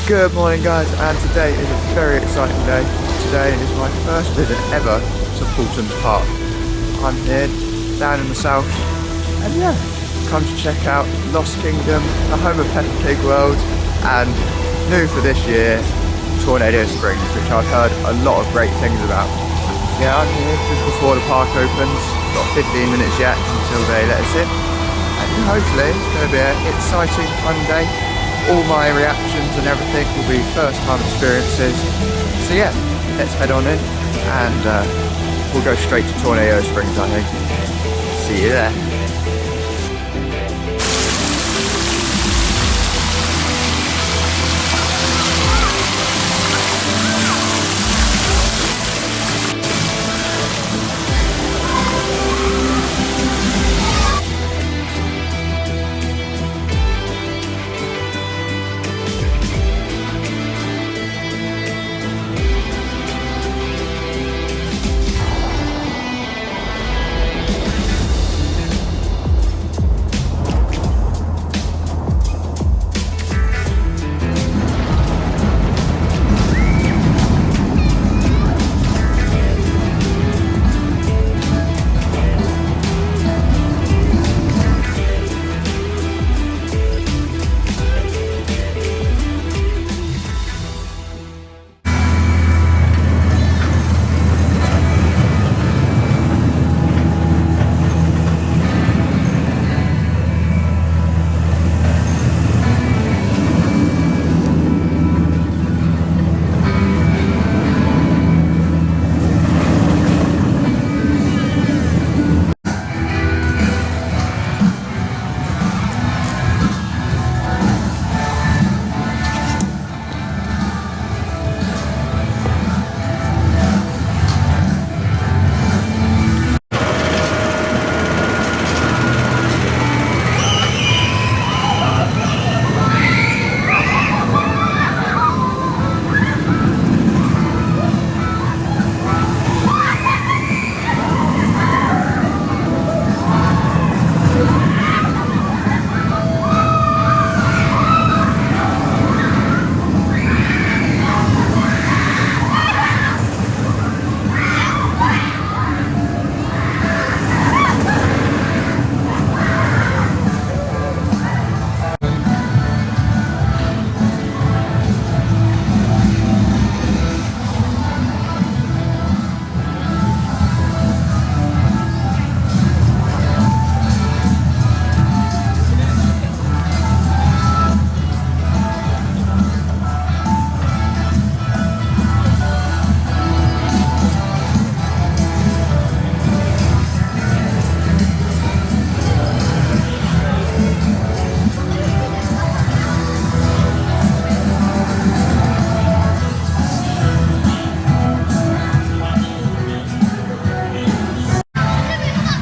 Good morning guys, and today is a very exciting day. Today is my first visit ever to Paulton Park. I'm here down in the south and yeah, come to check out Lost Kingdom, the home of Peppa Pig World, and new for this year, Tornado Springs, which I've heard a lot of great things about. Yeah, I'm here just before the park opens. Got 15 minutes yet until they let us in, and hopefully it's going to be an exciting, fun day. All my reactions and everything will be first time experiences. So yeah, let's head on in and we'll go straight to Tornado Springs, I think. See you there.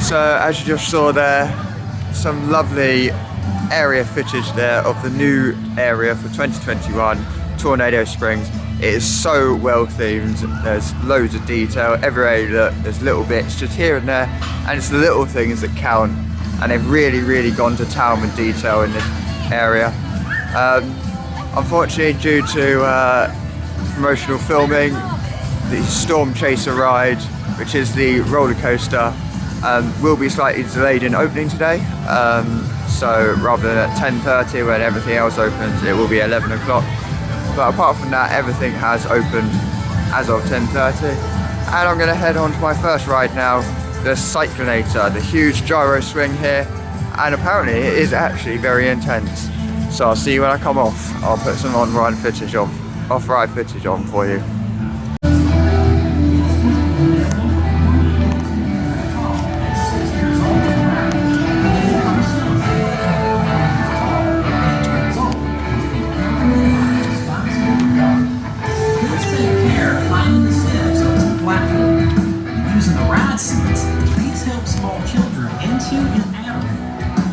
So as you just saw there, some lovely area footage there of the new area for 2021, Tornado Springs. It is so well themed, there's loads of detail, everywhere you look, there's little bits just here and there, and it's the little things that count, and they've really gone to town with detail in this area. Unfortunately, due to promotional filming, the Storm Chaser ride, which is the roller coaster, will be slightly delayed in opening today, so rather than at 10:30 when everything else opens, it will be 11 o'clock. But apart from that, everything has opened as of 10:30, and I'm going to head on to my first ride now, the Cyclonator, the huge gyro swing here, and apparently it is actually very intense. So I'll see you when I come off. I'll put some on-ride footage on, off-ride footage on for you.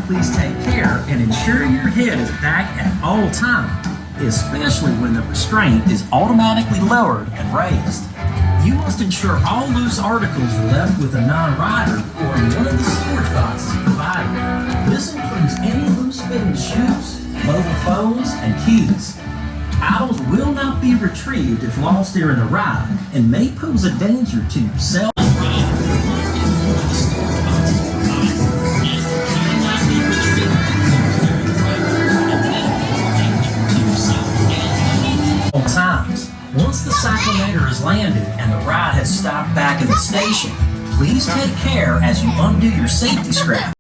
Please take care and ensure your head is back at all times, especially when the restraint is automatically lowered and raised. You must ensure all loose articles are left with a non-rider or in one of the storage boxes provided. This includes any loose-fitting shoes, mobile phones, and keys. Items will not be retrieved if lost during the ride and may pose a danger to yourself. Times. Once the Cyclonator is landed and the ride has stopped back in the station, please take care as you undo your safety strap.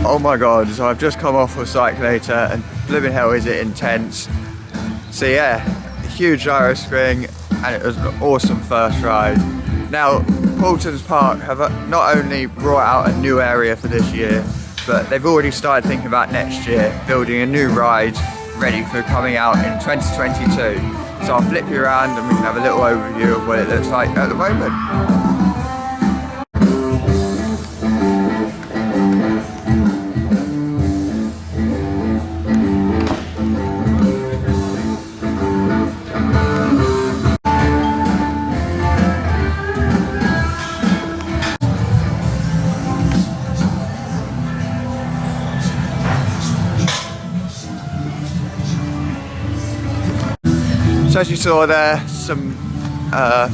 Oh my god, so I've just come off of Cyclonator and blooming hell is it intense. So yeah, a huge gyro spring and it was an awesome first ride. Now, Paulton's Park have not only brought out a new area for this year, but they've already started thinking about next year, building a new ride ready for coming out in 2022. So I'll flip you around and we can have a little overview of what it looks like at the moment. So as you saw there, some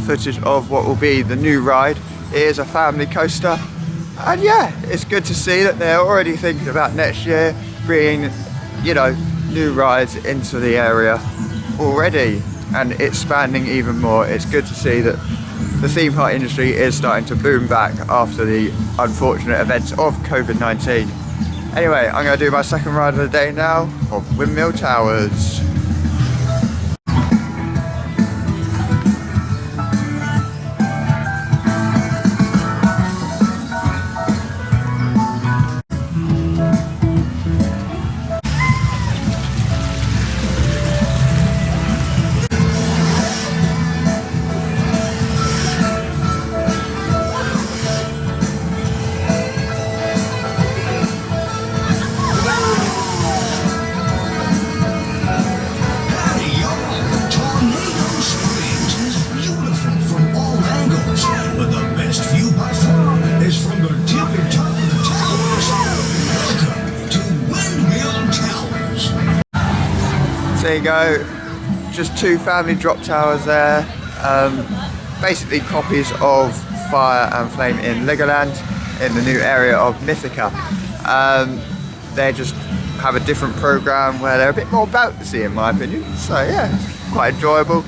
footage of what will be the new ride. It is a family coaster, and yeah, it's good to see that they're already thinking about next year bringing, you know, new rides into the area already and expanding even more. It's good to see that the theme park industry is starting to boom back after the unfortunate events of COVID-19. Anyway, I'm going to do my second ride of the day now of Watermill Towers. There you go, just two family drop towers there. basically copies of Fire and Flame in Legoland in the new area of Mythica. They just have a different program where they're a bit more bouncy in my opinion, so yeah, quite enjoyable.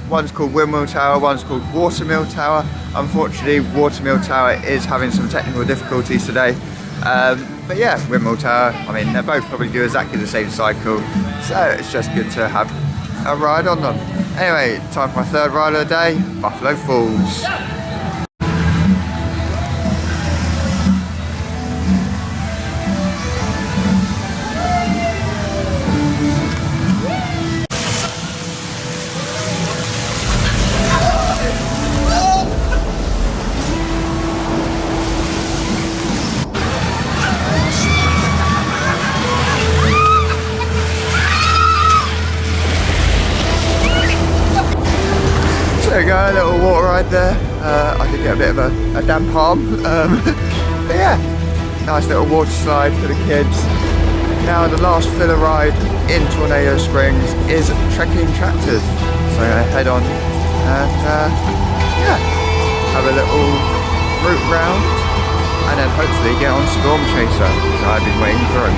One's called Watermill Tower, one's called Watermill Tower. Unfortunately, Watermill Tower is having some technical difficulties today. But yeah, Watermill Tower, I mean, they both probably do exactly the same cycle, so it's just good to have a ride on them. Anyway, time for my third ride of the day, Buffalo Falls. There we go, a little water ride there. I did get a bit of a damp arm. But yeah, nice little water slide for the kids. Now the last filler ride in Tornado Springs is trekking tractors. So I'm going to head on and yeah, have a little route round and then hopefully get on Storm Chaser, which I've been waiting for.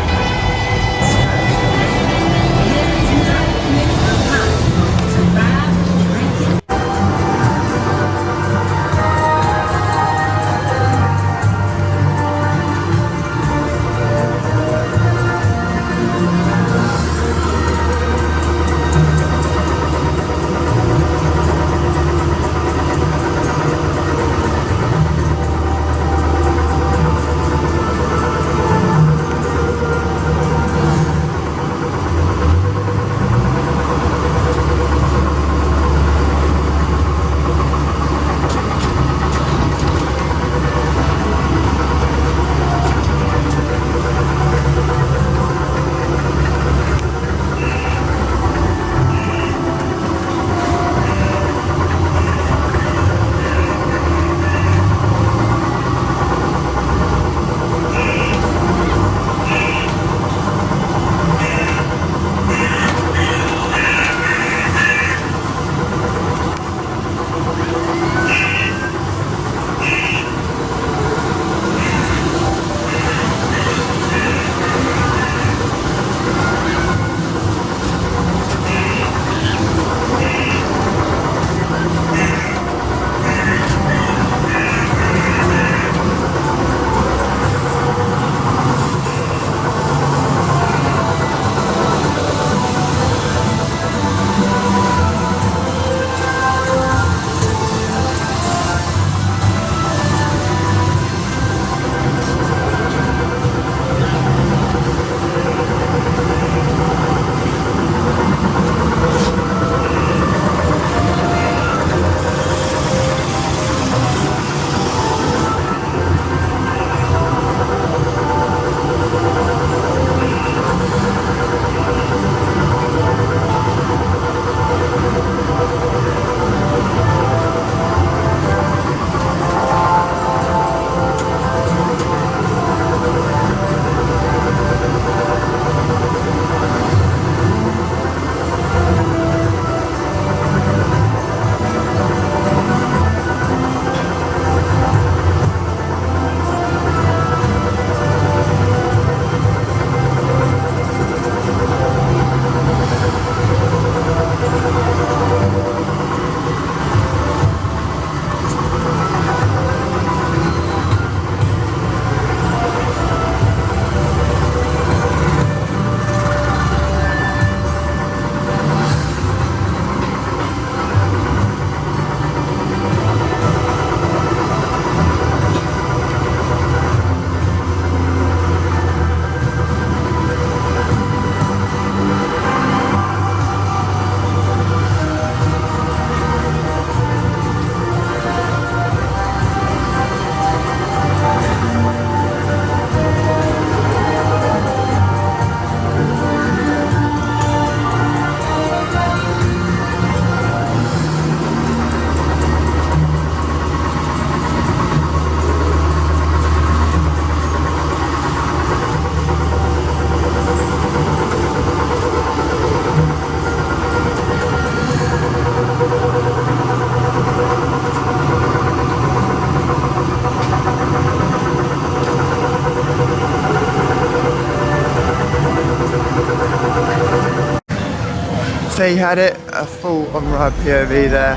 Say he had it, a full on-ride POV there,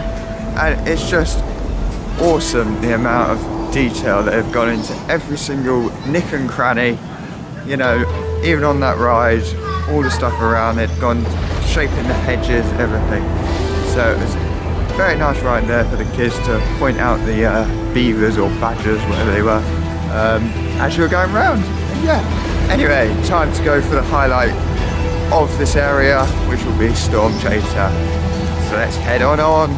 and it's just awesome the amount of detail that have gone into every single nick and cranny, you know, even on that ride, all the stuff around it, gone shaping the hedges, everything. So it was a very nice ride there for the kids to point out the beavers or badgers, whatever they were, as you were going round. And yeah, anyway, time to go for the highlight of this area, which will be Storm Chaser. So let's head on.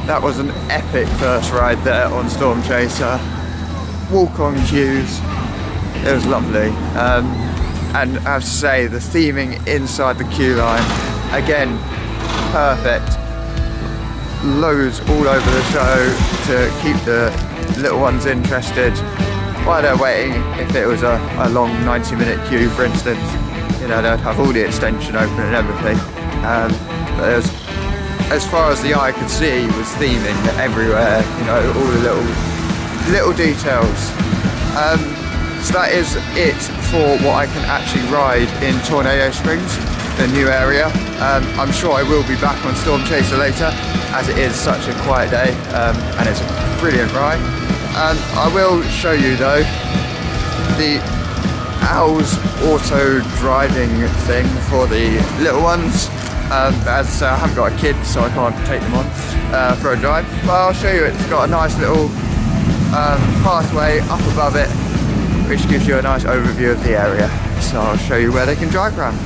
That was an epic first ride there on Storm Chaser. Walk-on queues, it was lovely. And I have to say, the theming inside the queue line, again, perfect. Loads all over the show to keep the little ones interested while they're waiting. If it was a long 90-minute queue, for instance, you know, they'd have all the extension open and everything. But there's, as far as the eye could see, was theming everywhere, you know, all the little details. So that is it for what I can actually ride in Tornado Springs, the new area. I'm sure I will be back on Storm Chaser later, as it is such a quiet day, and it's a brilliant ride. I will show you though the Owl's auto driving thing for the little ones. As I haven't got a kid, so I can't take them on for a drive, but I'll show you. It's got a nice little pathway up above it, which gives you a nice overview of the area. So I'll show you where they can drive around.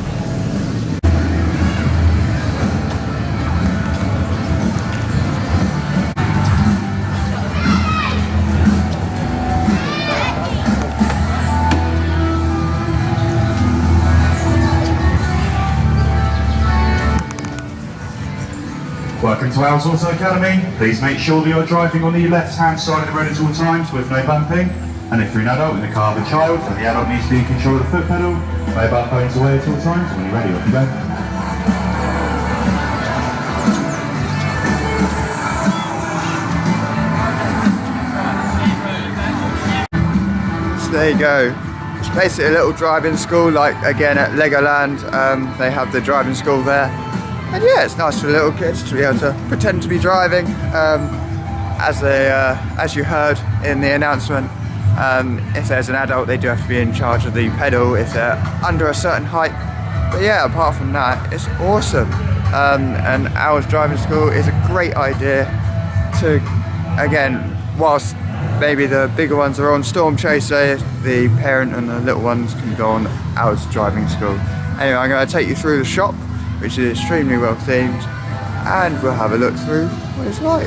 Welcome to Owl's Auto Academy. Please make sure that you're driving on the left-hand side of the road at all times with no bumping. And if you're an adult in the car with a child, then the adult needs to be in control of the foot pedal. Mobile phones away at all times. When you're ready, off you go. So there you go. It's basically a little driving school, like again at Legoland. They have the driving school there. And yeah, it's nice for little kids to be able to pretend to be driving, as you heard in the announcement. If there's an adult, they do have to be in charge of the pedal if they're under a certain height. But yeah, apart from that, it's awesome. And Owl's driving school is a great idea to, again, whilst maybe the bigger ones are on Storm Chaser, the parent and the little ones can go on Owl's driving school. Anyway, I'm going to take you through the shop, which is extremely well themed, and we'll have a look through what it's like.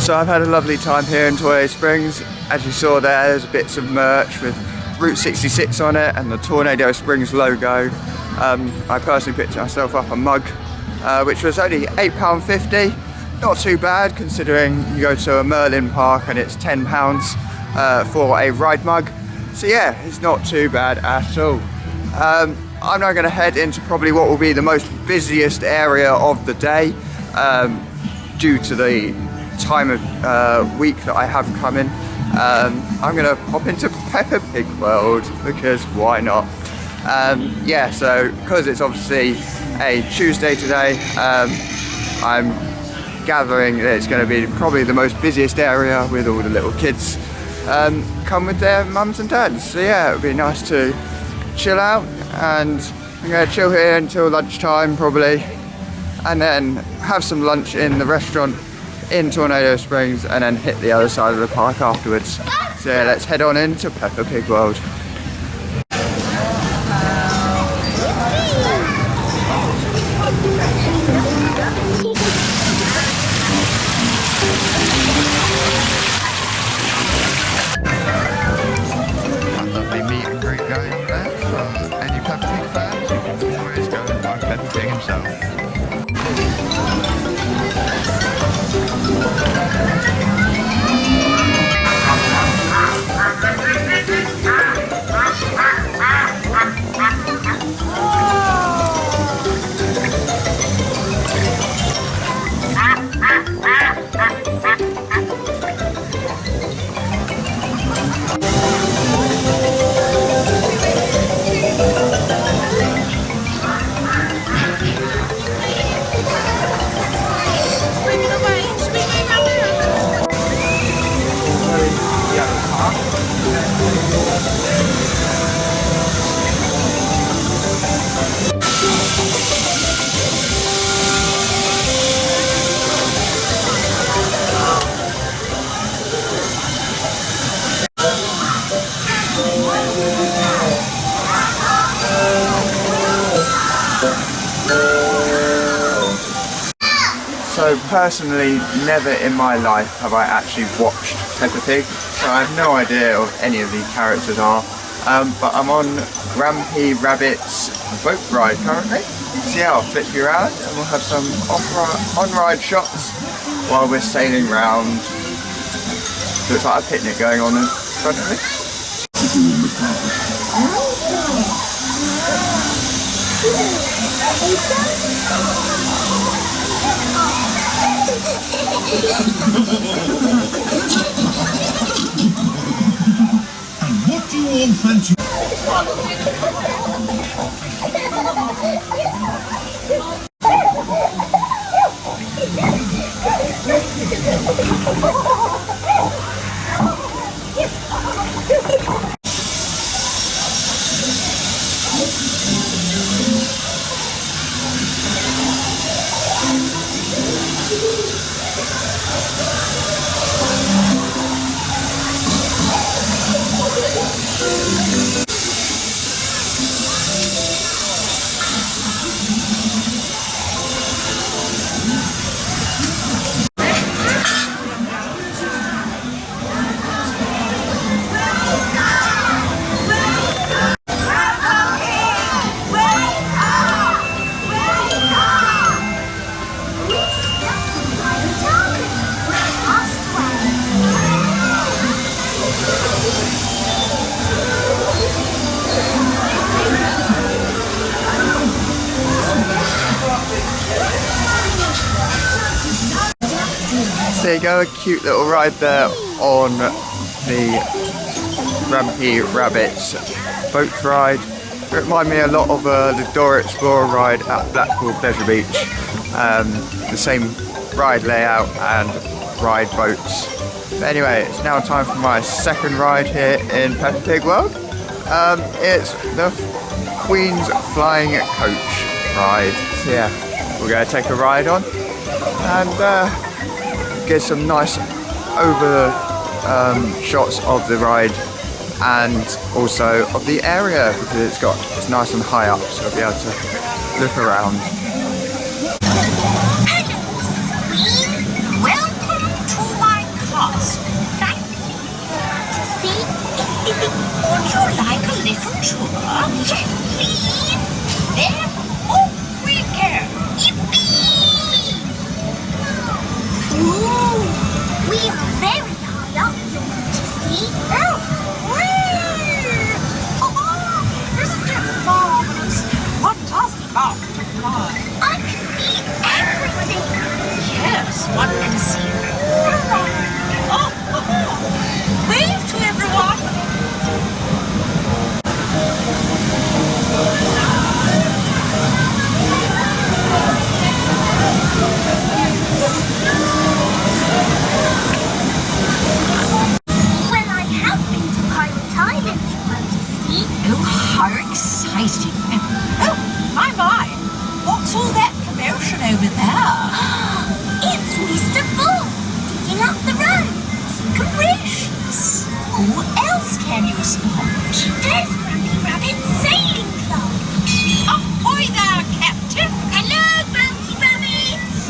So I've had a lovely time here in Tornado Springs. As you saw there's bits of merch with Route 66 on it and the Tornado Springs logo. I personally picked myself up a mug, which was only £8.50. Not too bad considering you go to a Merlin park and it's £10 for a ride mug. So yeah, it's not too bad at all. I'm now going to head into probably what will be the most busiest area of the day, due to the time of week that I have coming. I'm going to pop into Peppa Pig World because why not? Yeah, so because it's obviously a Tuesday today, I'm gathering that it's going to be probably the most busiest area with all the little kids come with their mums and dads. So yeah, it would be nice to chill out, and I'm going to chill here until lunchtime probably, and then have some lunch in the restaurant in Tornado Springs, and then hit the other side of the park afterwards. So yeah, let's head on into Peppa Pig World. Lovely meet and greet going on there for any Peppa Pig fans. You can always go and find Peppa Pig himself. So personally, never in my life have I actually watched Peppa Pig, so I have no idea of any of these characters are. But I'm on Grampy Rabbit's boat ride currently. So yeah, I'll flip you around and we'll have some on-ride shots while we're sailing round. Looks like a picnic going on in front of me. And what do you all fancy? So there you go, a cute little ride there on the Grampy Rabbit's boat ride. It reminded me a lot of the Dora Explorer ride at Blackpool Pleasure Beach. The same ride layout and ride boats. But anyway, it's now time for my second ride here in Peppa Pig World. It's the Queen's Flying Coach ride. So yeah, we're going to take a ride on and get some nice over shots of the ride and also of the area, because it's nice and high up, so we'll be able to look around. Welcome to my castle. Thank you. See? Would you like a little tour? Yes, please. Then off we go. Yippee! Ooh, we are very high up, don't you see? Oh, whee! Oh, isn't it marvelous? One doesn't love to fly. I can see everything. Yes, one can see all around. Wave to everyone. How exciting. Oh, my. What's all that commotion over there? It's Mr. Bull digging up the road. Gracious. Who else can you spot? There's Grumpy Rabbit's sailing club. Ahoy there, Captain. Hello, Grumpy Rabbits.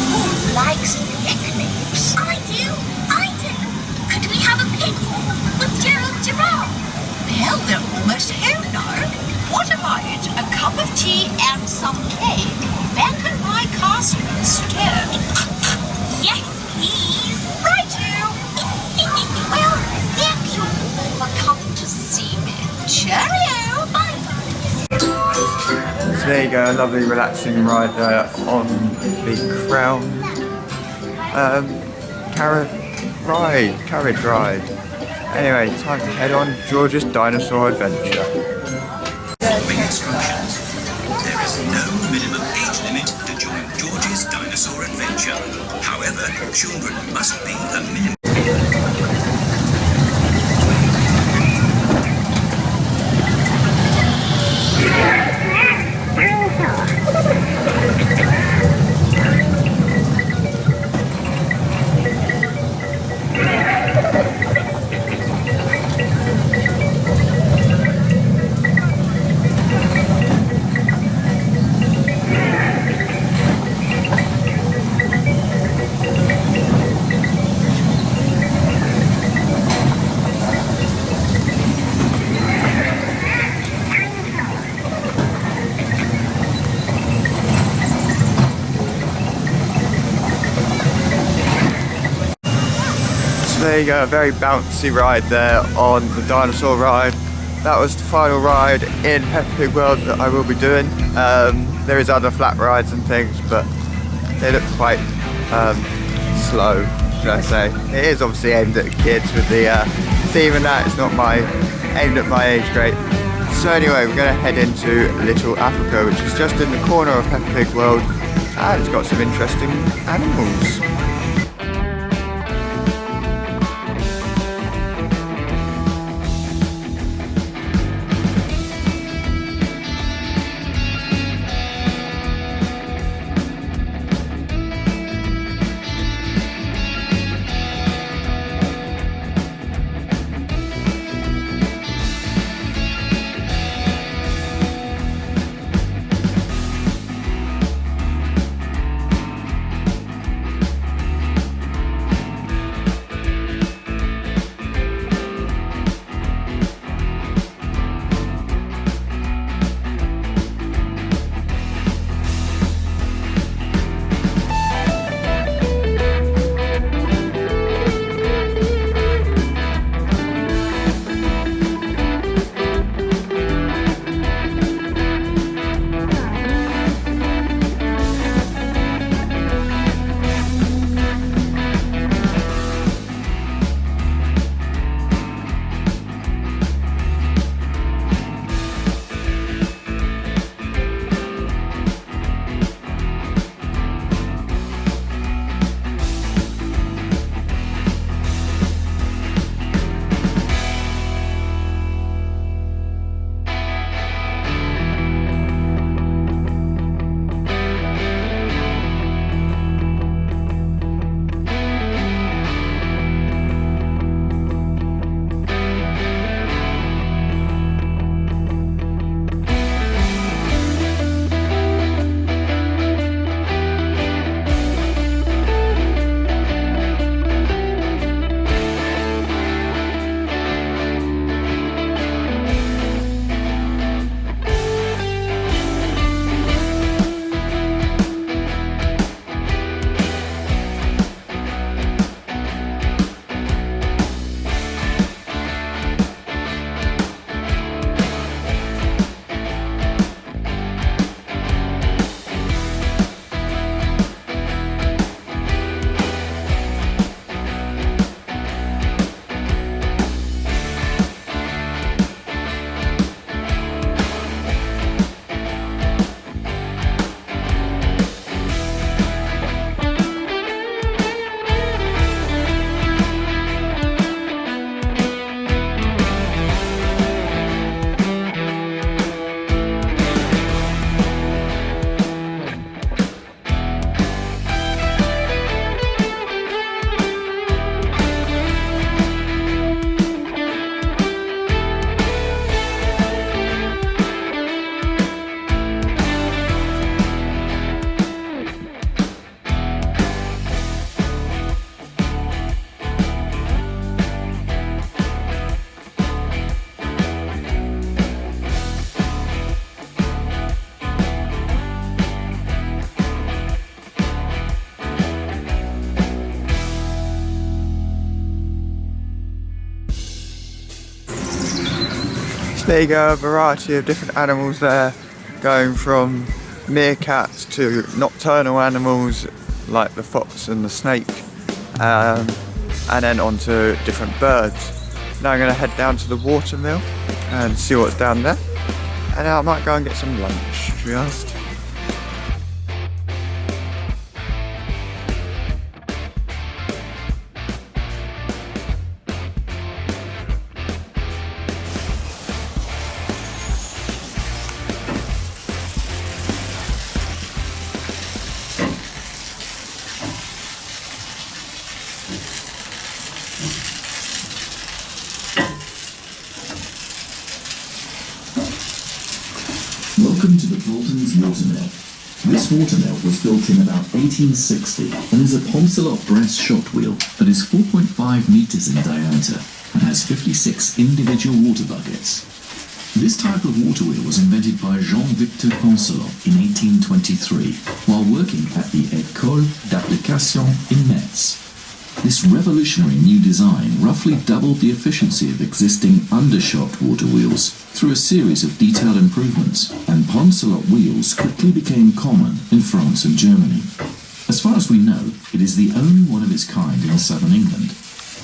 Who likes picnics? I do. Could we have a picnic with Gerald Giraffe? Well, they're almost home now. What about a cup of tea and some cake back in my castle instead? Yes, please. Right, you. Well, thank you. For coming to see me. Cheerio. Bye. So there you go, a lovely relaxing ride there on the Crown carriage ride. Anyway, time to head on George's Dinosaur Adventure. Following instructions. There is no minimum age limit to join George's Dinosaur Adventure. However, children must be a minimum. There you go, a very bouncy ride there on the Dinosaur Ride. That was the final ride in Peppa Pig World that I will be doing. There is other flat rides and things, but they look quite slow, should I say. It is obviously aimed at kids with the theme and that. It's not aimed at my age grade. So anyway, we're going to head into Little Africa, which is just in the corner of Peppa Pig World, and it's got some interesting animals. there you go, a variety of different animals there, going from meerkats to nocturnal animals like the fox and the snake, and then on to different birds. Now I'm going to head down to the Watermill and see what's down there, and I might go and get some lunch, to be honest. Welcome to the Paulton's Watermill. This watermill was built in about 1860 and is a Poncelot brass shot wheel that is 4.5 meters in diameter and has 56 individual water buckets. This type of water wheel was invented by Jean-Victor Poncelot in 1823 while working at the École d'Application in Metz. This revolutionary new design roughly doubled the efficiency of existing undershot water wheels through a series of detailed improvements, and Poncelot wheels quickly became common in France and Germany. As far as we know, it is the only one of its kind in southern England,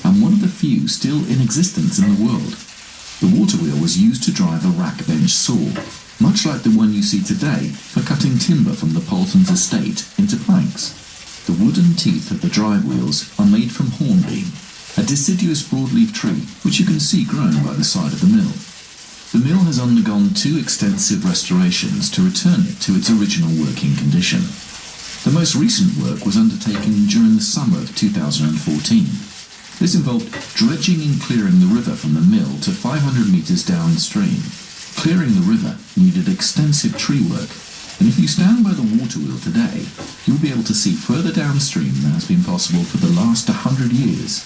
and one of the few still in existence in the world. The water wheel was used to drive a rack bench saw, much like the one you see today for cutting timber from the Paulton's estate into planks. The wooden teeth of the drive wheels are made from hornbeam, a deciduous broadleaf tree which you can see growing by the side of the mill. The mill has undergone 2 extensive restorations to return it to its original working condition. The most recent work was undertaken during the summer of 2014. This involved dredging and clearing the river from the mill to 500 meters downstream. Clearing the river needed extensive tree work, and if you stand by the water wheel today, you'll be able to see further downstream than has been possible for the last 100 years.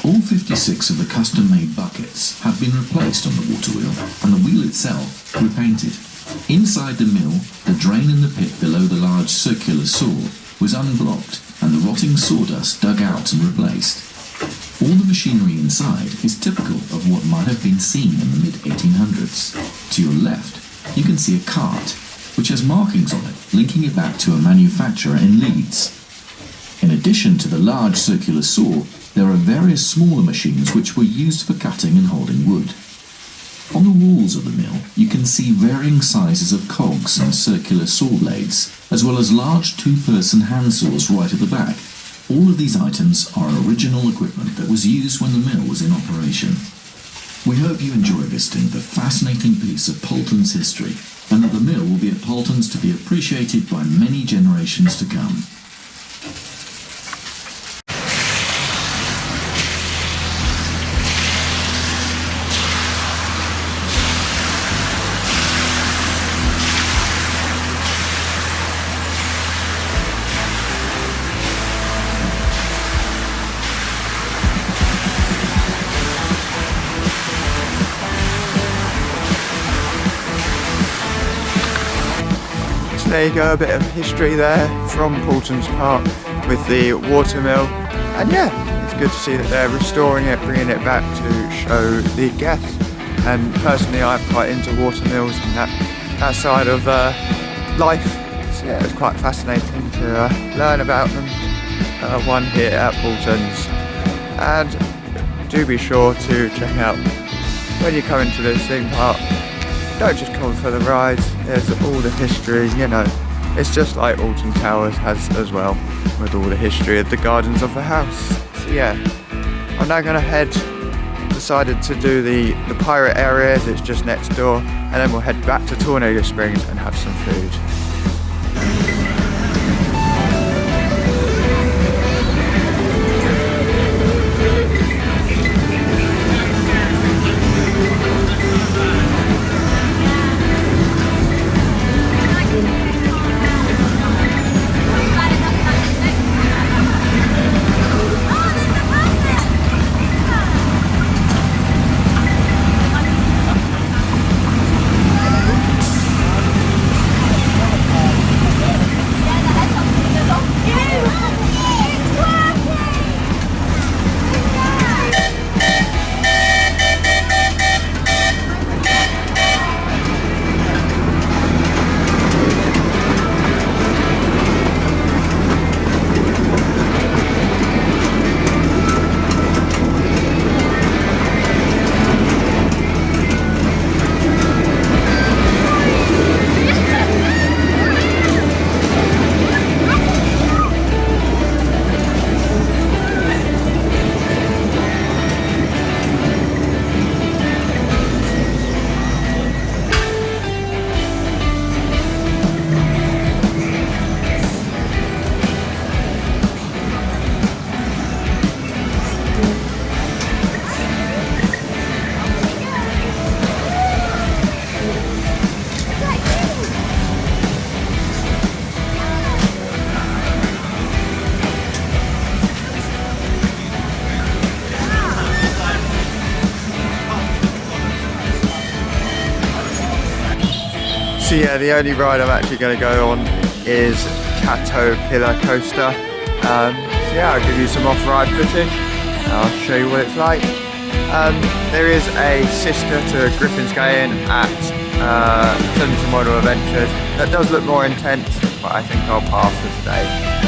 All 56 of the custom-made buckets have been replaced on the water wheel, and the wheel itself repainted. Inside the mill, the drain in the pit below the large circular saw was unblocked and the rotting sawdust dug out and replaced. All the machinery inside is typical of what might have been seen in the mid-1800s. To your left, you can see a cart, which has markings on it linking it back to a manufacturer in Leeds. In addition to the large circular saw, there are various smaller machines which were used for cutting and holding wood. On the walls of the mill, you can see varying sizes of cogs and circular saw blades, as well as large 2-person hand saws right at the back. All of these items are original equipment that was used when the mill was in operation. We hope you enjoy visiting the fascinating piece of Paulton's history, and that the mill will be at Paulton's to be appreciated by many generations to come. There you go, a bit of history there from Paulton's Park with the watermill, and yeah, it's good to see that they're restoring it, bringing it back to show the guests. And personally, I'm quite into watermills and that side of life, so yeah, it's quite fascinating to learn about them. One here at Paulton's, and do be sure to check out when you come into this theme park. Don't just come for the rides, there's all the history, you know. It's just like Alton Towers has as well, with all the history of the gardens of the house. So yeah, I'm now going to decided to do the pirate areas, it's just next door, and then we'll head back to Tornado Springs and have some food. So yeah, the only ride I'm actually going to go on is Caterpillar Coaster. So yeah, I'll give you some off-ride footage. I'll show you what it's like. There is a sister to Griffin's Gate at Clinton Model Adventures that does look more intense, but I think I'll pass for today.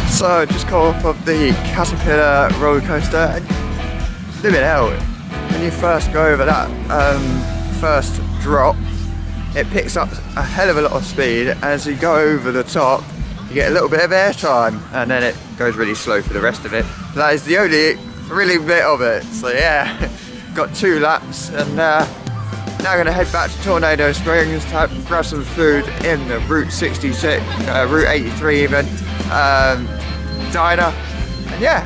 So just come off of the Caterpillar roller coaster, and limit out. When you first go over that first drop, it picks up a hell of a lot of speed. As you go over the top, you get a little bit of air time, and then it goes really slow for the rest of it. That is the only really bit of it. So yeah, got 2 laps, and now I'm gonna head back to Tornado Springs to grab some food in the Route 66, Route 83 even. Diner, and yeah,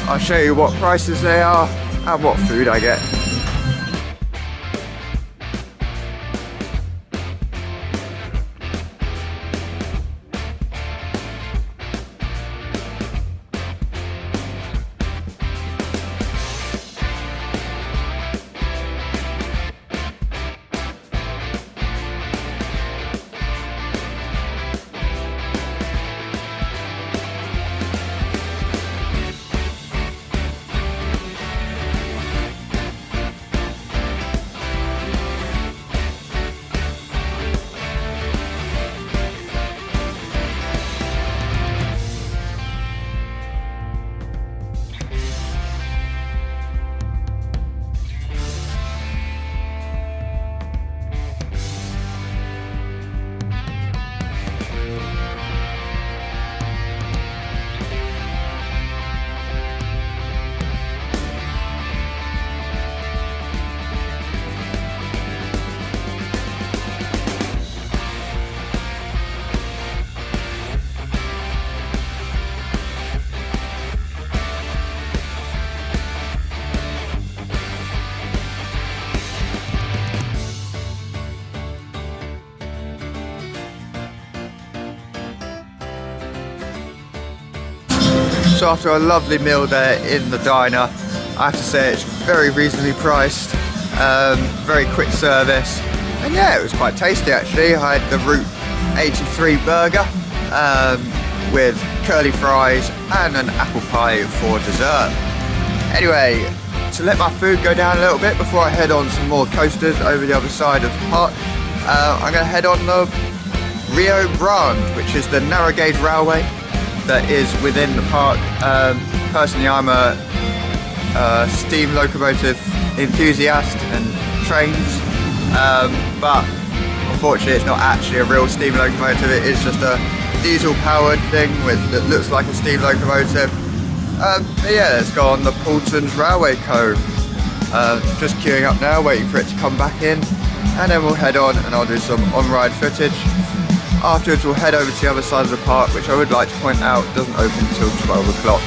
I'll show you what prices they are and what food I get. So after a lovely meal there in the diner, I have to say it's very reasonably priced, very quick service, and yeah, it was quite tasty actually. I had the Route 83 burger with curly fries and an apple pie for dessert. Anyway, to let my food go down a little bit before I head on some more coasters over the other side of the park, I'm going to head on the Rio Grande, which is the narrow gauge railway that is within the park. Personally, I'm a steam locomotive enthusiast and trains, but unfortunately it's not actually a real steam locomotive. It is just a diesel powered thing that looks like a steam locomotive. But yeah, let's go on the Paulton's Railway Cove. Just queuing up now, waiting for it to come back in, and then we'll head on and I'll do some on-ride footage. Afterwards we'll head over to the other side of the park, which I would like to point out doesn't open until 12 o'clock.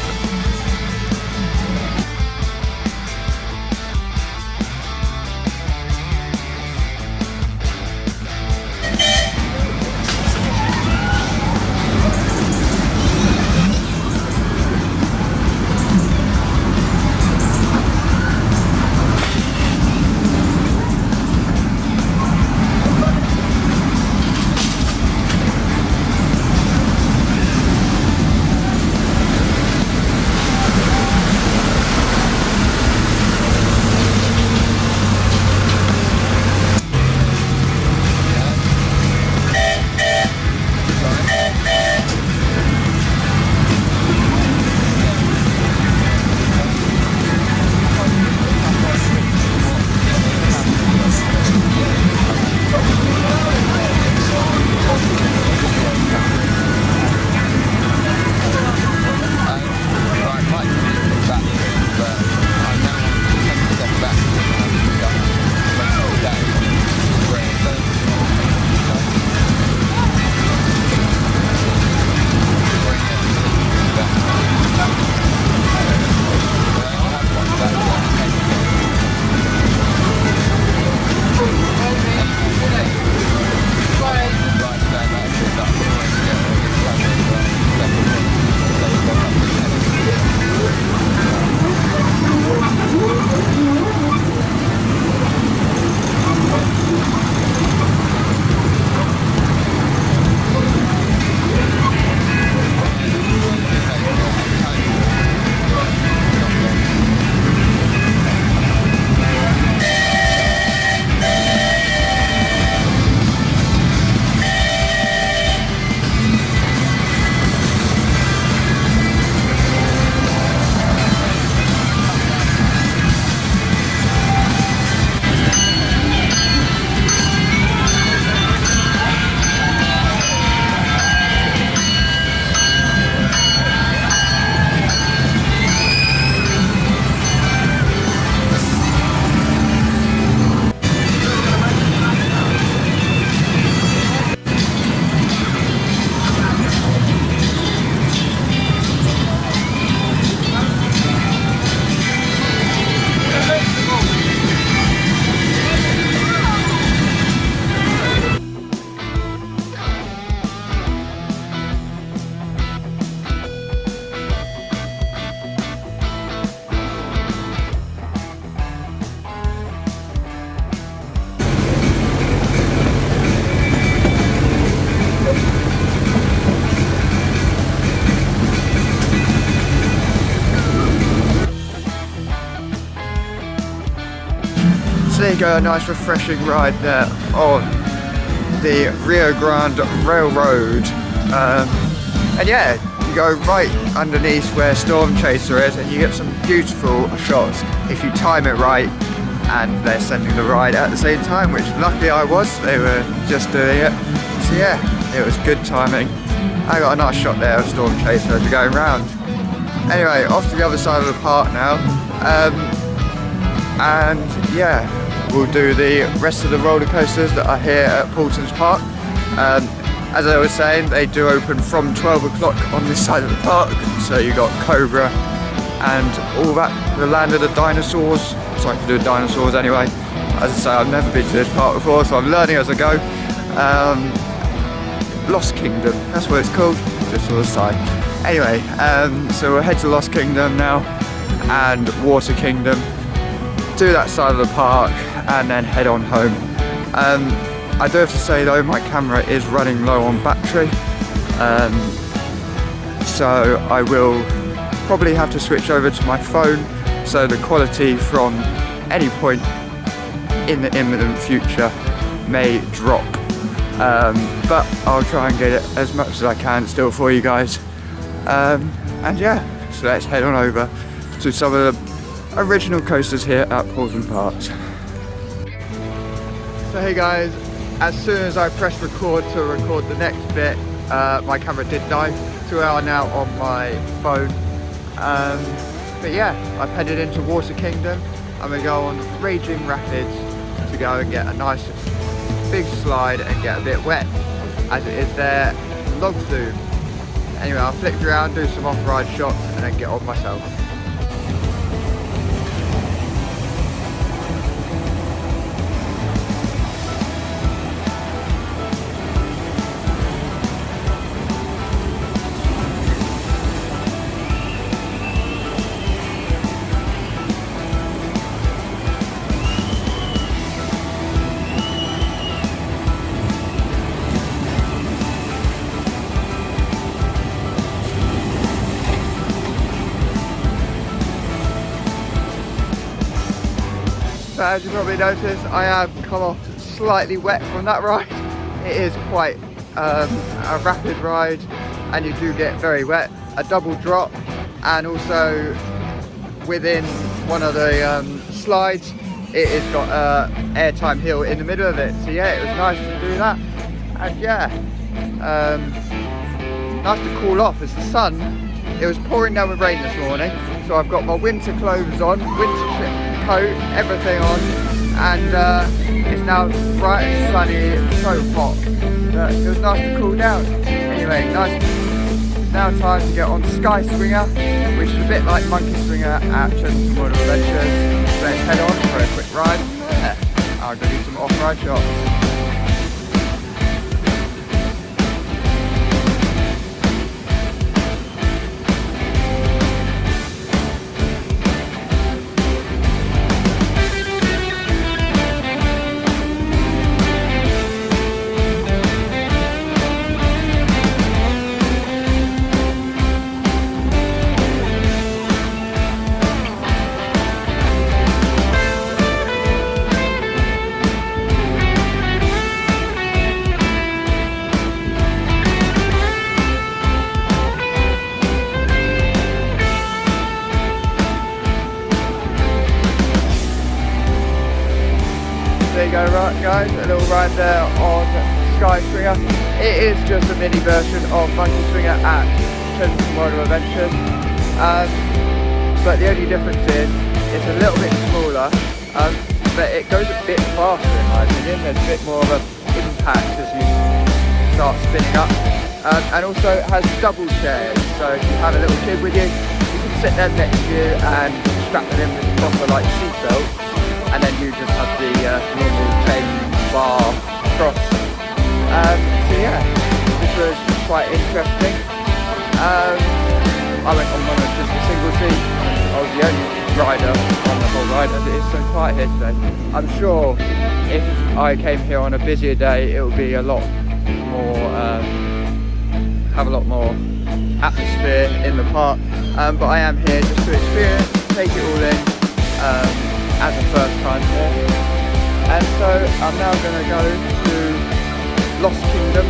you go, a nice refreshing ride there on the Rio Grande Railroad. And yeah, you go right underneath where Storm Chaser is and you get some beautiful shots if you time it right and they're sending the ride at the same time, which luckily I was. They were just doing it. So yeah, it was good timing. I got a nice shot there of Storm Chaser as you're going round. Anyway, off to the other side of the park now. And yeah, we'll do the rest of the roller coasters that are here at Paulton's Park. As I was saying, they do open from 12 o'clock on this side of the park. So you got Cobra and all that, the land of the dinosaurs. So I can do dinosaurs anyway. As I say, I've never been to this park before, so I'm learning as I go. Lost Kingdom, that's what it's called, just on the side. Anyway, so we'll head to Lost Kingdom now and Water Kingdom, do that side of the park and then head on home. I do have to say though, my camera is running low on battery, so I will probably have to switch over to my phone, so the quality from any point in the imminent future may drop. But I'll try and get it as much as I can still for you guys. And yeah, so let's head on over to some of the original coasters here at Paulton Parks. So hey guys, as soon as I pressed record to record the next bit, my camera did die, so we are now on my phone. But yeah, I've headed into Water Kingdom. I'm going to go on Raging Rapids to go and get a nice big slide and get a bit wet, as it is their log flume. Anyway, I'll flick around, do some off-ride shots and then get on myself. So as you probably noticed, I have come off slightly wet from that ride. It is quite a rapid ride and you do get very wet. A double drop, and also within one of the slides it has got a airtime hill in the middle of it. So yeah, it was nice to do that. And yeah, nice to cool off as the sun, it was pouring down with rain this morning. So I've got my winter clothes on, winter coat, everything on, and it's now bright and sunny, it's so hot. It was nice to cool down. Anyway, now time to get on Sky Swinger, which is a bit like Monkey Swinger at Children's World of Adventures. So let's head on for a quick ride. I'll go do some off-ride shots. There you go, right guys, a little ride there on Sky Swinger. It is just a mini version of Monkey Swinger at Children's World of Adventures. But the only difference is it's a little bit smaller, but it goes a bit faster in my opinion. There's a bit more of an impact as you start spinning up. And also it has double chairs, so if you have a little kid with you, you can sit them next to you and strap them in with proper like seat belts. And then you just have the normal chain bar cross. So yeah, this was quite interesting. I went on one of just a single seat. I was the only rider on the whole ride, as it is so quiet here today. I'm sure if I came here on a busier day, it would be a lot more, have a lot more atmosphere in the park. But I am here just to experience, take it all in. As a first time here, And so I'm now going to go to Lost Kingdom,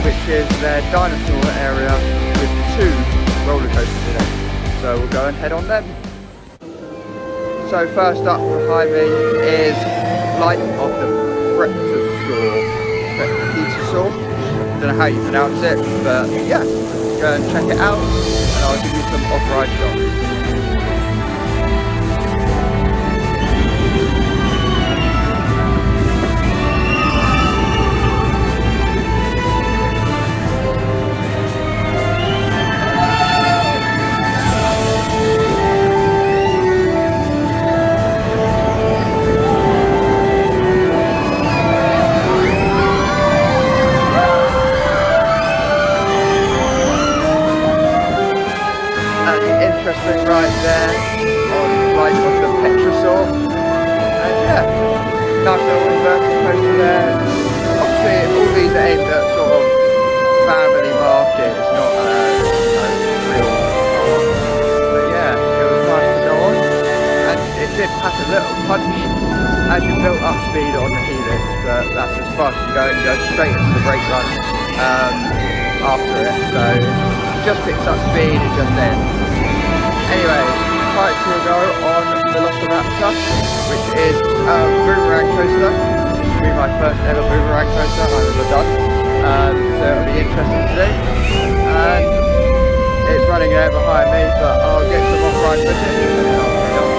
which is their dinosaur area with 2 roller coasters in it. So we'll go and head on them. So first up behind me is Flight of the Dinosaur. Don't know how you pronounce it, but yeah, go and check it out and I'll give you some off-ride shots. Interesting ride there on Flight of the Petrosaur, and yeah, nice little inverted coaster there. Obviously all these are aimed at sort of family market, it's not real hard. But yeah, it was nice to go on, and it did pack a little punch as you built up speed on the helix, but that's as fast as you go, and you go straight into the brake run after it, so it just picks up speed, it just ends. Anyway, right to go on Velociraptor, which is a boomerang coaster. This will be my first ever boomerang coaster I've ever done, so it'll be interesting to do. And it's running there behind me, but I'll get some off-ride footage and then I'll head on.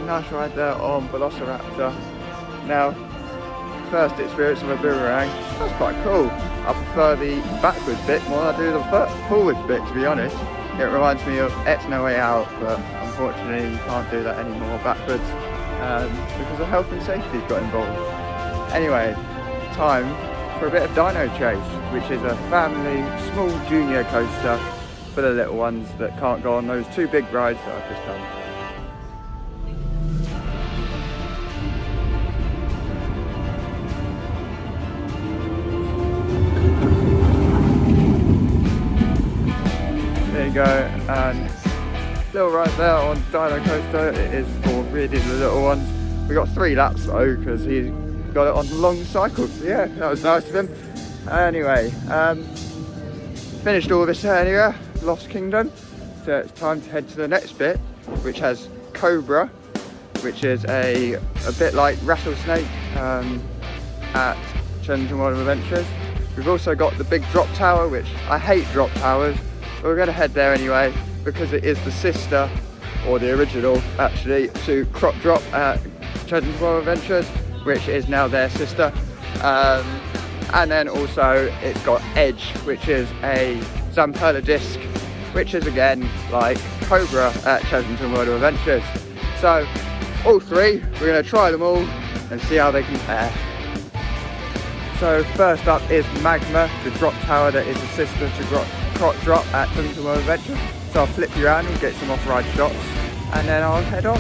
Nice ride there on Velociraptor. Now, first experience of a boomerang, that's quite cool. I prefer the backwards bit more than I do the forwards bit, to be honest. It reminds me of It's No Way Out, but unfortunately you can't do that anymore backwards because of health and safety got involved. Anyway, time for a bit of Dino Chase, which is a family small junior coaster for the little ones that can't go on those 2 big rides that I've just done. There you go, and little right there on Dino Coaster. It is for really the little ones. We got 3 laps though because he got it on the long cycle. So yeah, that was nice of him. Anyway, finished all this area, Lost Kingdom. So it's time to head to the next bit, which has Cobra, which is a bit like Rattlesnake at Children's World of Adventures. We've also got the big drop tower, which I hate drop towers. We're going to head there anyway because it is the sister, or the original actually, to Crop Drop at Children's World of Adventures, which is now their sister. And then also it's got Edge, which is a Zamperla disc, which is again like Cobra at Children's World of Adventures. So all 3, we're going to try them all and see how they compare. So first up is Magma, the drop tower that is the sister to Crop Drop at Children's World of Adventure. So I'll flip you around and get some off-ride shots and then I'll head on.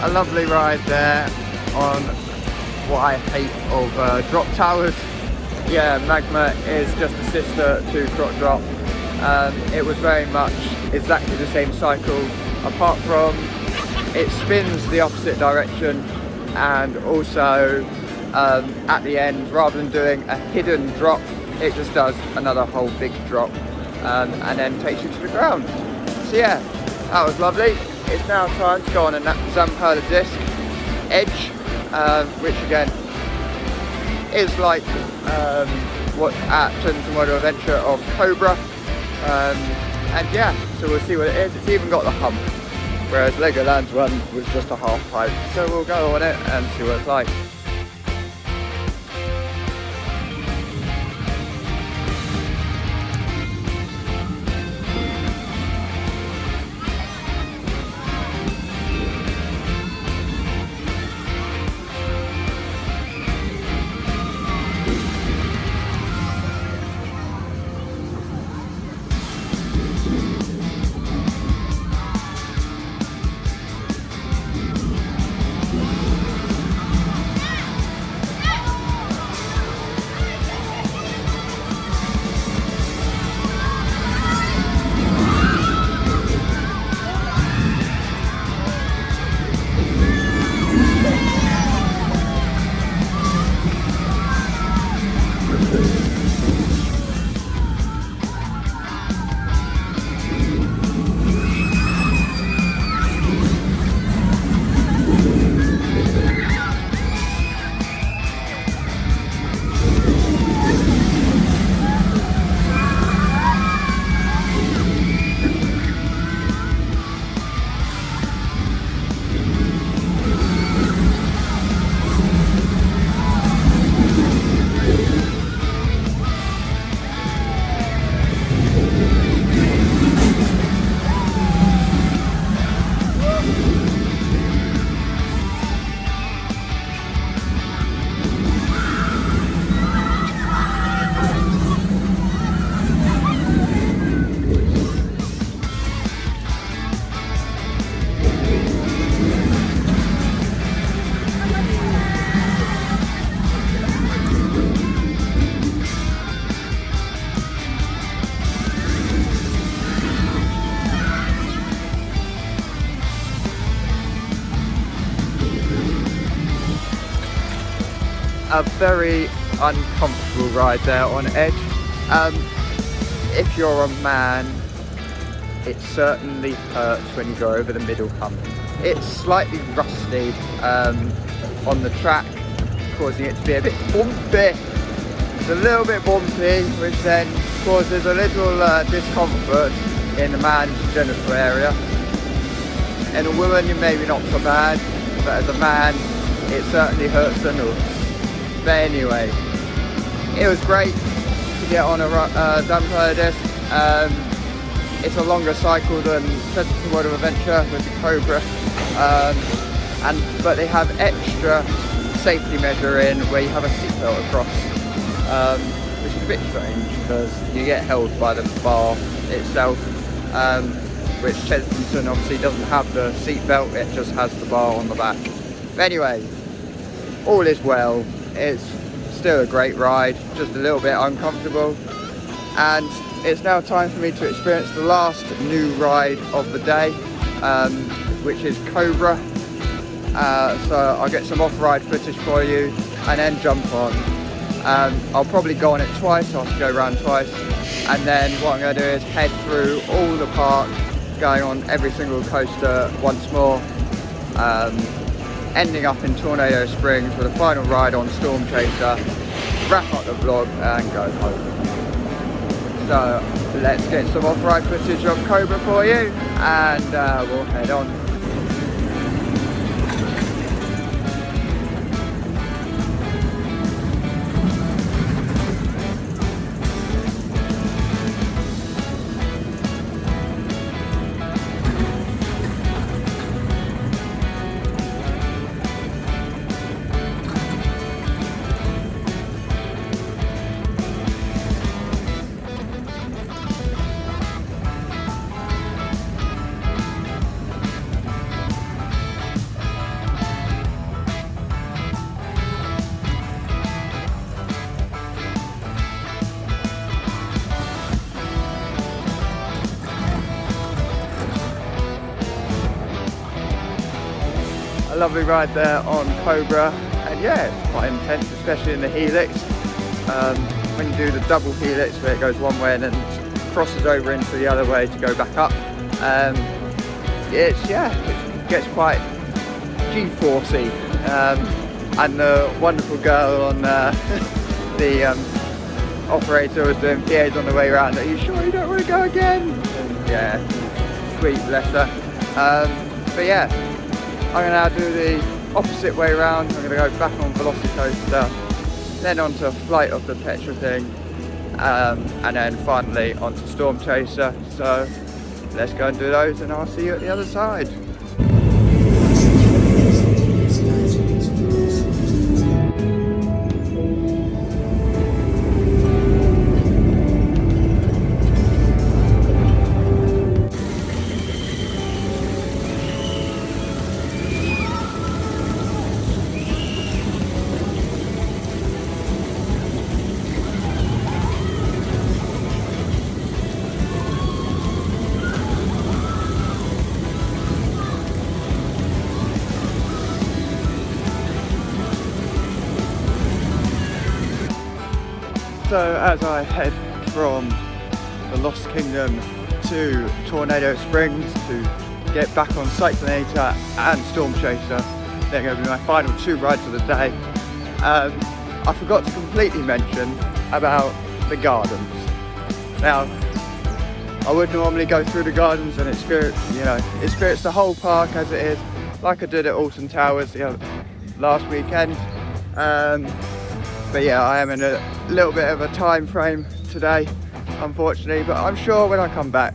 A lovely ride there on what I hate of drop towers. Yeah, Magma is just a sister to Crop Drop. It was very much exactly the same cycle, apart from it spins the opposite direction, and also at the end, rather than doing a hidden drop, it just does another whole big drop. and then takes you to the ground. So yeah, that was lovely. It's now time to go on a Untitled disc edge, which again is like what Atkins and Watermill Adventure of Cobra, and yeah, so we'll see what it is. It's even got the hump, whereas Legoland's one was just a half pipe. So we'll go on it and see what it's like. A very uncomfortable ride there on edge. If you're a man, it certainly hurts when you go over the middle hump. It's slightly rusty on the track, causing it to be a bit bumpy. It's a little bit bumpy, which then causes a little discomfort in the man's genital area. In a woman, you maybe not so bad, but as a man, it certainly hurts the nuts. But anyway, it was great to get on a Untitled disc. It's a longer cycle than Watermill Adventure with the Cobra, but they have extra safety measure in where you have a seatbelt across, which is a bit strange because you get held by the bar itself, which Chesington obviously doesn't have the seatbelt, it just has the bar on the back. But anyway, all is well. It's still a great ride, just a little bit uncomfortable, and it's now time for me to experience the last new ride of the day, which is Cobra. So I'll get some off-ride footage for you and then jump on. I'll probably go on it twice, I'll have to go around twice, and then what I'm going to do is head through all the park, going on every single coaster once more, ending up in Tornado Springs with a final ride on Storm Chaser, wrap up the vlog and go home. So let's get some off-ride footage of Cobra for you, and we'll head on. A lovely ride there on Cobra, and yeah, it's quite intense, especially in the helix. When you do the double helix where it goes one way and then crosses over into the other way to go back up. It gets quite G-forcey, and the wonderful girl on the operator was doing PAs on the way around. Are you sure you don't want to go again? And yeah, sweet, bless her. But yeah, I'm gonna now do the opposite way around. I'm gonna go back on Velocicoaster, then onto Flight of the Petra thing, and then finally onto Storm Chaser. So let's go and do those, and I'll see you at the other side. So as I head from the Lost Kingdom to Tornado Springs to get back on Cyclonator and Storm Chaser, they're going to be my final 2 rides of the day. I forgot to completely mention about the gardens. Now, I would normally go through the gardens and experience the whole park as it is, like I did at Paulton Towers last weekend. But yeah, I am in a little bit of a time frame today, unfortunately, but I'm sure when I come back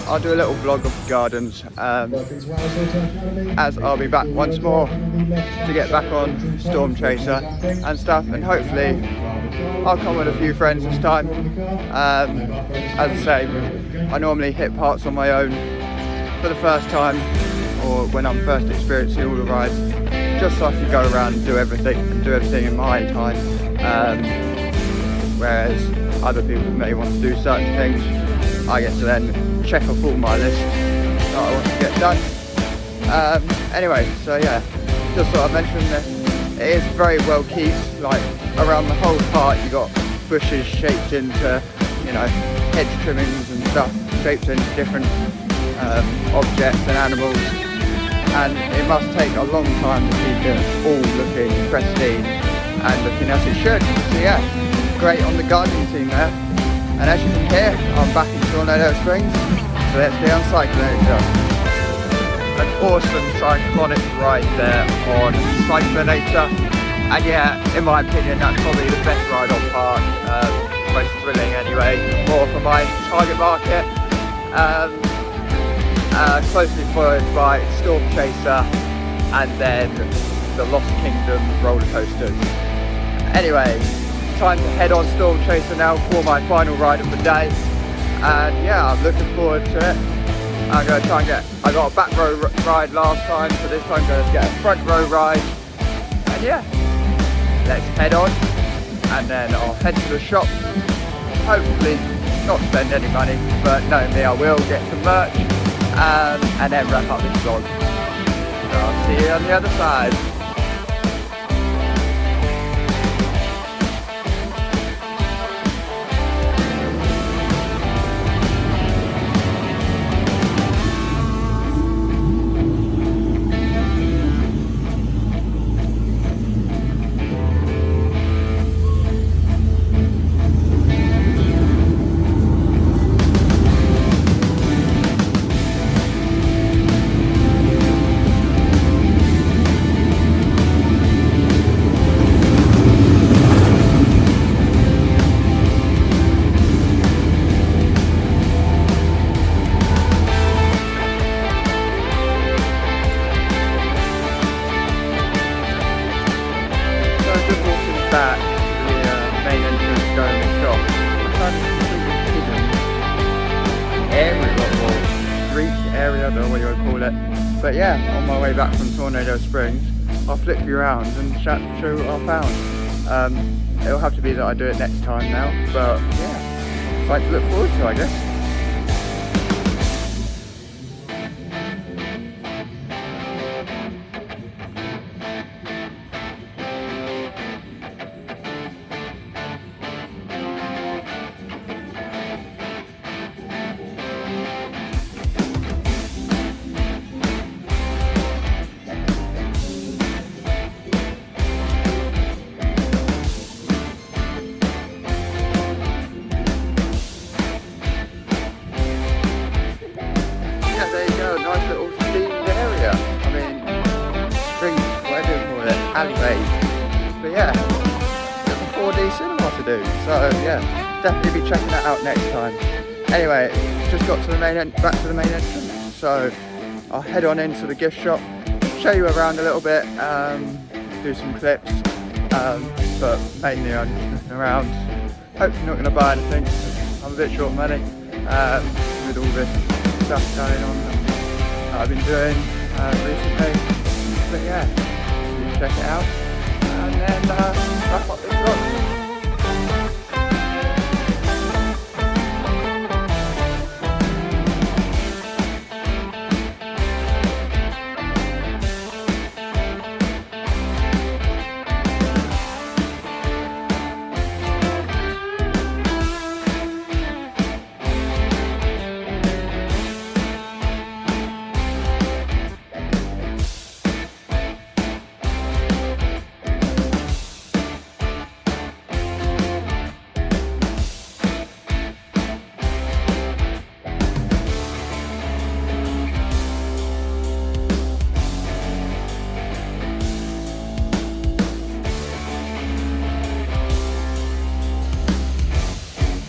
I'll do a little vlog of the gardens, as I'll be back once more to get back on Storm Chaser and stuff, and hopefully I'll come with a few friends this time. As I say, I normally hit parts on my own for the first time, or when I'm first experiencing all the rides, just so I can go around and do everything in my time. Whereas other people may want to do certain things, I get to then check off all my list that I want to get done. Anyway, so yeah, just thought I'd mention that it is very well kept. Like around the whole park, you got bushes shaped into, hedge trimmings and stuff, shaped into different objects and animals. And it must take a long time to keep it all looking pristine and looking as it should. So yeah, great on the gardening team there. And as you can hear, I'm back in Tornado Springs, so let's get on Cyclonator. An awesome cyclonic ride there on Cyclonator, and yeah, in my opinion, that's probably the best ride on park, most thrilling anyway, more for my target market. Closely followed by Storm Chaser and then the Lost Kingdom roller coasters. Anyway, time to head on Storm Chaser now for my final ride of the day, and yeah, I'm looking forward to it. I'm going to try and I got a back row ride last time, so this time I'm going to get a front row ride, and yeah, let's head on, and then I'll head to the shop, hopefully not spend any money, but knowing me I will get some merch, and then wrap up this vlog. So I'll see you on the other side. Back to the main entrance going to the shop. Street area, I don't know what you would call it. But yeah, on my way back from Tornado Springs, I'll flip you around and show what I found. It'll have to be that I do it next time now, but yeah, something to look forward to, I guess. But yeah, there's a 4D cinema to do, so yeah, definitely be checking that out next time. Anyway, just got to the back to the main entrance, so I'll head on into the gift shop, show you around a little bit, do some clips, but mainly I'm just looking around. Hopefully not going to buy anything, I'm a bit short of money with all this stuff going on that I've been doing recently. But yeah, you check it out and then wrap up this vlog.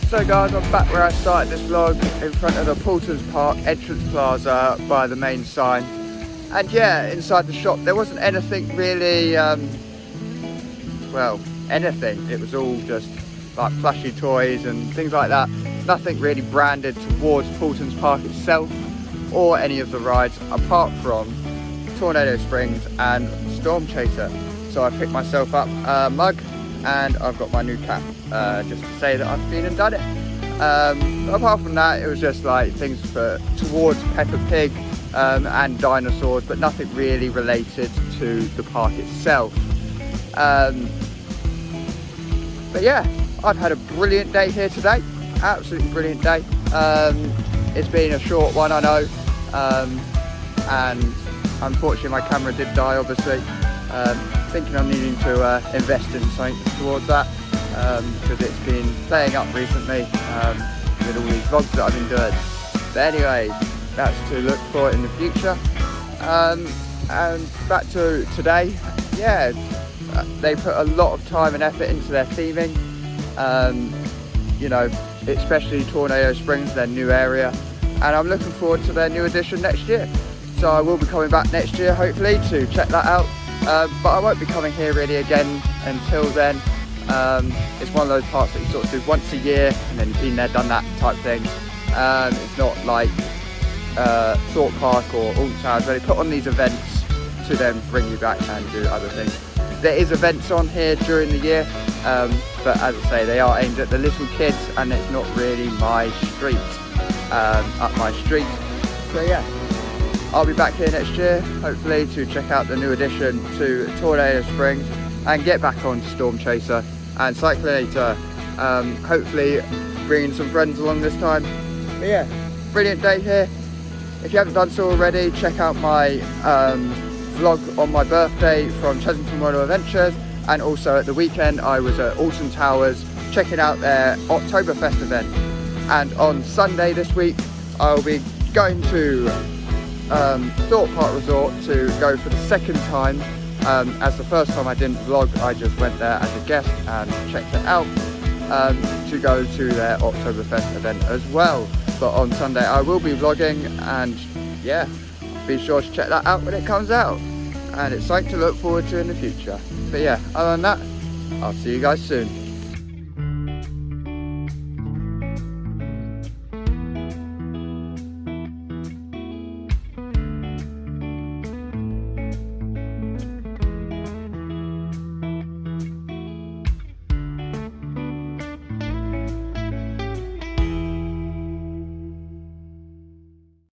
So guys, I'm back where I started this vlog, in front of the Paulton's Park entrance plaza by the main sign. And yeah, inside the shop there wasn't anything really, well, anything. It was all just like plushy toys and things like that. Nothing really branded towards Paulton's Park itself or any of the rides apart from Tornado Springs and Storm Chaser. So I picked myself up a mug and I've got my new cap, just to say that I've been and done it. Apart from that, it was just like things towards Peppa Pig and dinosaurs, but nothing really related to the park itself. But yeah, I've had a brilliant day here today, absolutely brilliant day. It's been a short one, I know, and unfortunately my camera did die, obviously. Thinking I'm needing to invest in something towards that, because it's been playing up recently with all these vlogs that I've been doing. But anyway, that's to look for in the future. And back to today, yeah, they put a lot of time and effort into their theming, you know, especially Tornado Springs, their new area, and I'm looking forward to their new addition next year. So I will be coming back next year, hopefully, to check that out. But I won't be coming here really again until then. It's one of those parks that you sort of do once a year and then you've been there, done that type thing. It's not like Thorpe Park or Alton Towers where they put on these events to then bring you back and do other things. There is events on here during the year, but as I say, they are aimed at the little kids and it's not really my street, up my street. So yeah. I'll be back here next year, hopefully, to check out the new addition to Tornado Springs and get back on Storm Chaser and Cyclonator, hopefully bringing some friends along this time. But yeah, brilliant day here. If you haven't done so already, check out my vlog on my birthday from Chesington Royal Adventures, and also at the weekend I was at Alton Towers checking out their Oktoberfest event. And on Sunday this week I'll be going to Thorpe Park Resort to go for the second time. As the first time I didn't vlog, I just went there as a guest and checked it out, to go to their Oktoberfest event as well. But on Sunday I will be vlogging, and yeah, be sure to check that out when it comes out, and it's something to look forward to in the future. But yeah, other than that, I'll see you guys soon.